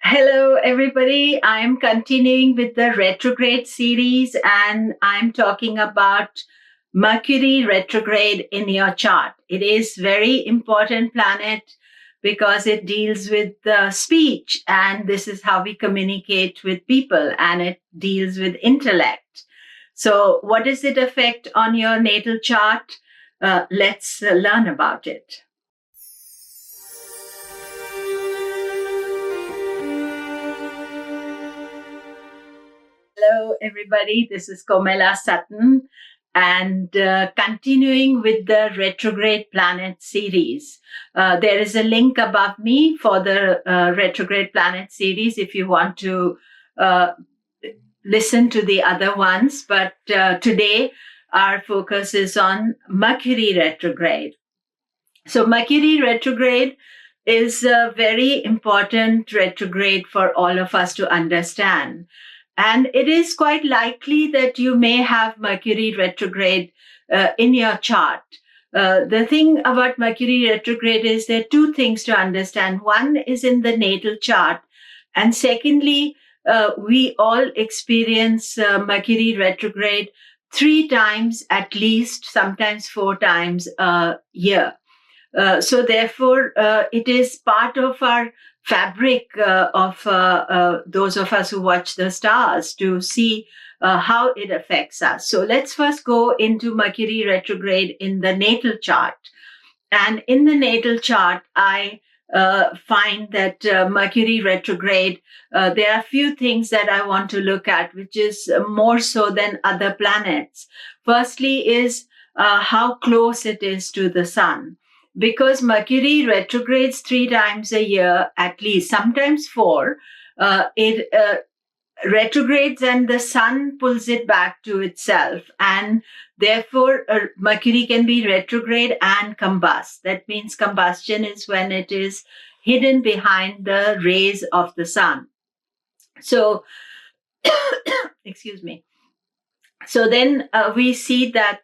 Hello, everybody. I'm continuing with the retrograde series, and I'm talking about Mercury retrograde in your chart. It is very important planet because it deals with speech, and this is how we communicate with people, and it deals with intellect. So, what does it affect on your natal chart? Let's learn about it. Hello, everybody. This is Komilla Sutton, and continuing with the retrograde planet series. There is a link above me for the retrograde planet series if you want to listen to the other ones. But today, our focus is on Mercury retrograde. So, Mercury retrograde is a very important retrograde for all of us to understand. And it is quite likely that you may have Mercury retrograde in your chart. The thing about Mercury retrograde is there are two things to understand. One is in the natal chart. And secondly, we all experience Mercury retrograde 3 times at least, sometimes 4 times a year. So therefore, it is part of our fabric of those of us who watch the stars to see how it affects us. So let's first go into Mercury retrograde in the natal chart. And in the natal chart, I find that Mercury retrograde, there are a few things that I want to look at, which is more so than other planets. Firstly is how close it is to the sun. Because Mercury retrogrades 3 times a year, at least, sometimes 4, it retrogrades and the sun pulls it back to itself. And therefore, Mercury can be retrograde and combust. That means combustion is when it is hidden behind the rays of the sun. So, excuse me. So then we see that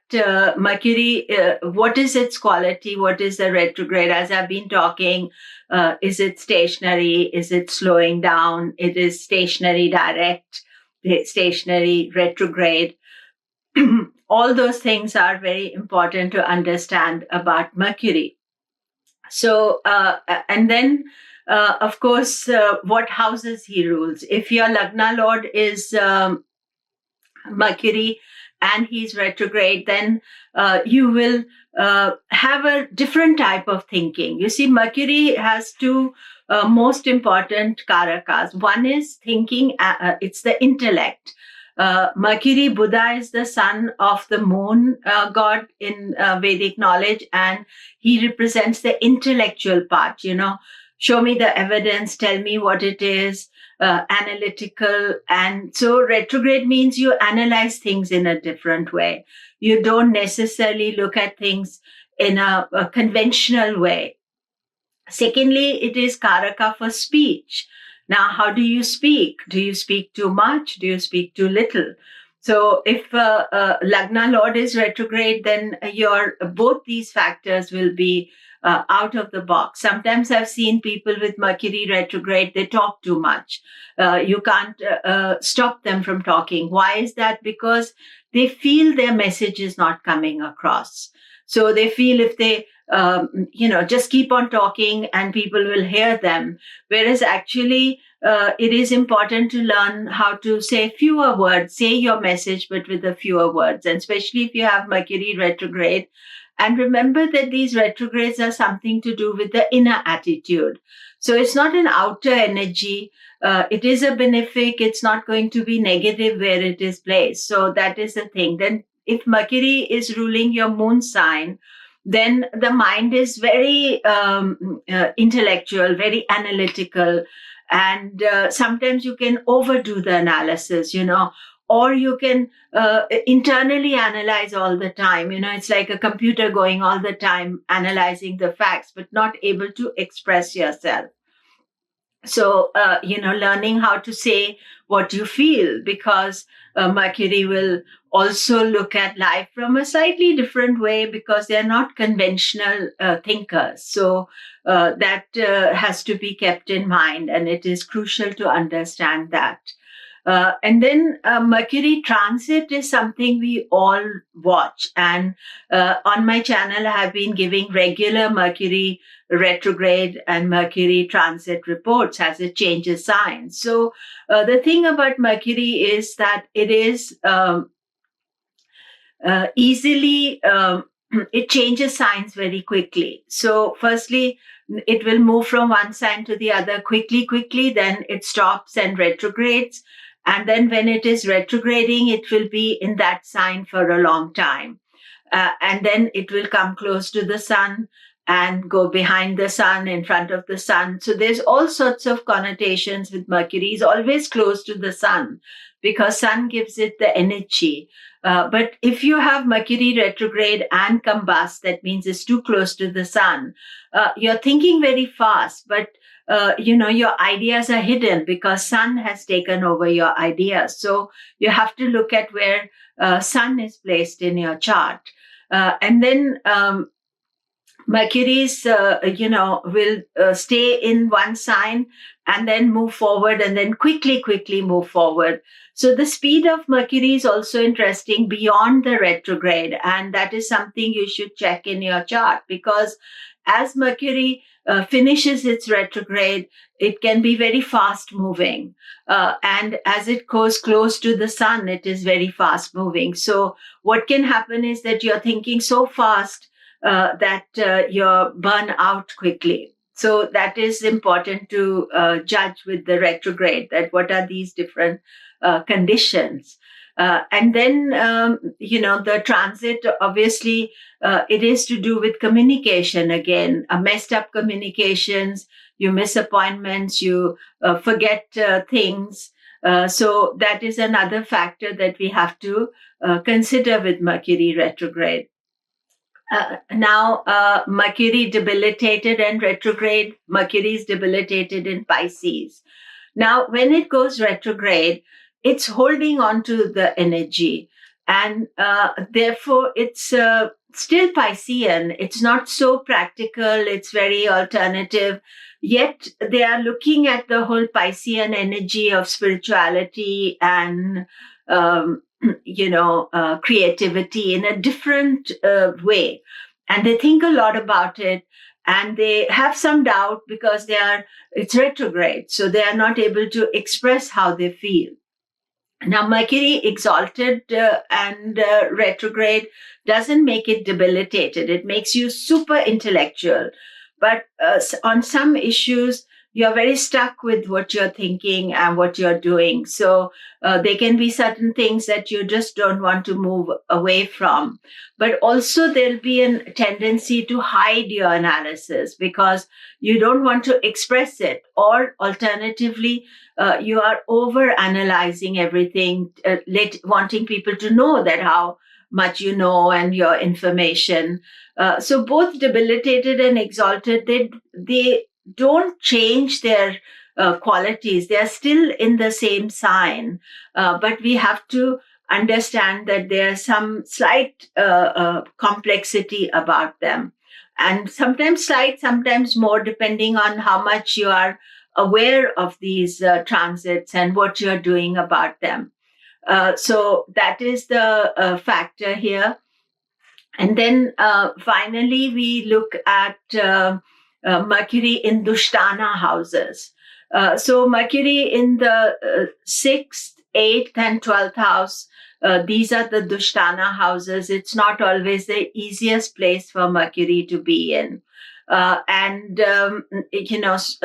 Mercury, what is its quality? What is the retrograde? As I've been talking, is it stationary? Is it slowing down? It is stationary direct, stationary retrograde. All those things are very important to understand about Mercury. So, and then, of course, what houses he rules. If your Lagna Lord is Mercury and he's retrograde, then you will have a different type of thinking. You see, Mercury has 2 most important Karakas. One is thinking, it's the intellect. Mercury, Buddha is the son of the moon god in Vedic knowledge, and he represents the intellectual part, show me the evidence, tell me what it is. Analytical. And so retrograde means you analyze things in a different way. You don't necessarily look at things in a conventional way. Secondly, it is Karaka for speech. Now, how do you speak? Do you speak too much? Do you speak too little? So if Lagna Lord is retrograde, then both these factors will be out of the box. Sometimes I've seen people with Mercury retrograde, they talk too much. You can't stop them from talking. Why is that? Because they feel their message is not coming across. So they feel if they, just keep on talking and people will hear them. Whereas actually, it is important to learn how to say fewer words, say your message, but with the fewer words. And especially if you have Mercury retrograde. And remember that these retrogrades are something to do with the inner attitude. So it's not an outer energy. It is a benefic. It's not going to be negative where it is placed. So that is the thing. Then if Mercury is ruling your moon sign, then the mind is very intellectual, very analytical. And sometimes you can overdo the analysis, or you can internally analyze all the time. It's like a computer going all the time, analyzing the facts, but not able to express yourself. So, learning how to say what you feel, because Mercury will also look at life from a slightly different way because they're not conventional thinkers. So, that has to be kept in mind, and it is crucial to understand that. And then Mercury transit is something we all watch. And on my channel, I have been giving regular Mercury retrograde and Mercury transit reports as it changes signs. So the thing about Mercury is that it is easily, it changes signs very quickly. So firstly, it will move from one sign to the other quickly, then it stops and retrogrades. And then when it is retrograding, it will be in that sign for a long time. And then it will come close to the sun and go behind the sun, in front of the sun. So there's all sorts of connotations with Mercury. It's always close to the sun because sun gives it the energy. But if you have Mercury retrograde and combust, that means it's too close to the sun. You're thinking very fast, but your ideas are hidden because sun has taken over your ideas. So you have to look at where sun is placed in your chart. And then Mercury's, will stay in one sign and then move forward and then quickly move forward. So the speed of Mercury is also interesting beyond the retrograde. And that is something you should check in your chart, because as Mercury finishes its retrograde, it can be very fast moving. And as it goes close to the sun, it is very fast moving. So what can happen is that you're thinking so fast that you're burn out quickly. So that is important to judge with the retrograde, that what are these different conditions. And then, the transit, obviously, it is to do with communication again, messed up communications, you miss appointments, you forget things. So that is another factor that we have to consider with Mercury retrograde. Now, Mercury debilitated and retrograde. Mercury is debilitated in Pisces. Now, when it goes retrograde, it's holding on to the energy. And therefore, it's still Piscean. It's not so practical. It's very alternative. Yet, they are looking at the whole Piscean energy of spirituality and creativity in a different way. And they think a lot about it, and they have some doubt because it's retrograde. So they are not able to express how they feel. Now, Mercury exalted and retrograde doesn't make it debilitated. It makes you super intellectual. But on some issues, you're very stuck with what you're thinking and what you're doing. So there can be certain things that you just don't want to move away from. But also there'll be a tendency to hide your analysis because you don't want to express it. Or alternatively, you are over analyzing everything, wanting people to know that how much you know and your information. So both debilitated and exalted, they don't change their qualities. They are still in the same sign, but we have to understand that there's some slight complexity about them. And sometimes slight, sometimes more, depending on how much you are aware of these transits and what you're doing about them. So that is the factor here. And then finally, we look at Mercury in Dusthana houses. So Mercury in the 6th, 8th, and 12th house, these are the Dusthana houses. It's not always the easiest place for Mercury to be in.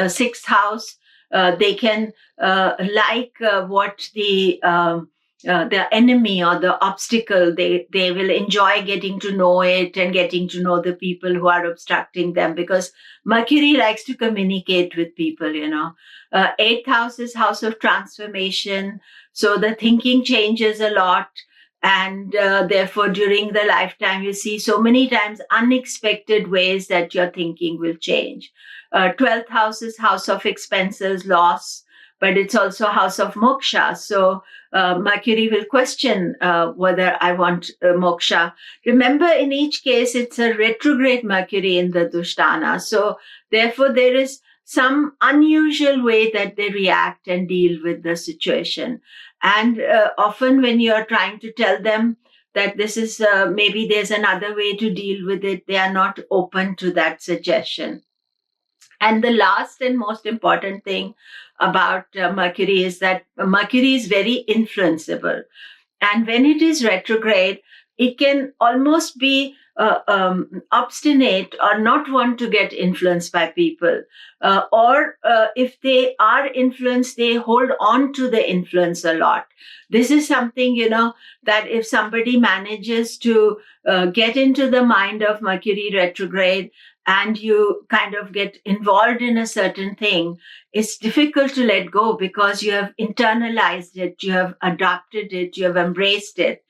Sixth house, they can like what the enemy or the obstacle, they will enjoy getting to know it and getting to know the people who are obstructing them, because Mercury likes to communicate with people. Eighth house is house of transformation, so the thinking changes a lot, And therefore, during the lifetime, you see so many times unexpected ways that your thinking will change. 12th house is house of expenses, loss, but it's also house of moksha. So Mercury will question whether I want moksha. Remember, in each case, it's a retrograde Mercury in the Dusthana. So therefore, there is some unusual way that they react and deal with the situation. And often when you're trying to tell them that this is maybe there's another way to deal with it, they are not open to that suggestion. And the last and most important thing about Mercury is that Mercury is very influenceable. And when it is retrograde, it can almost be obstinate or not want to get influenced by people. Or if they are influenced, they hold on to the influence a lot. This is something, that if somebody manages to get into the mind of Mercury retrograde and you kind of get involved in a certain thing, it's difficult to let go because you have internalized it, you have adopted it, you have embraced it.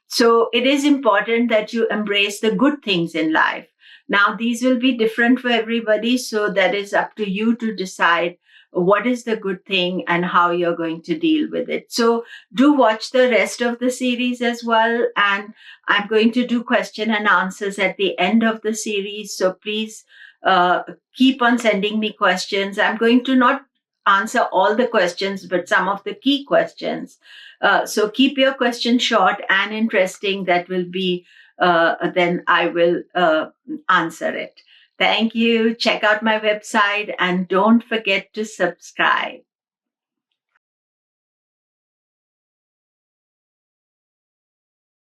So it is important that you embrace the good things in life. Now, these will be different for everybody, so that is up to you to decide what is the good thing and how you're going to deal with it. So do watch the rest of the series as well. And I'm going to do question and answers at the end of the series. So please keep on sending me questions. I'm going to not answer all the questions, but some of the key questions. So keep your question short and interesting. That will be, then I will answer it. Thank you. Check out my website and don't forget to subscribe.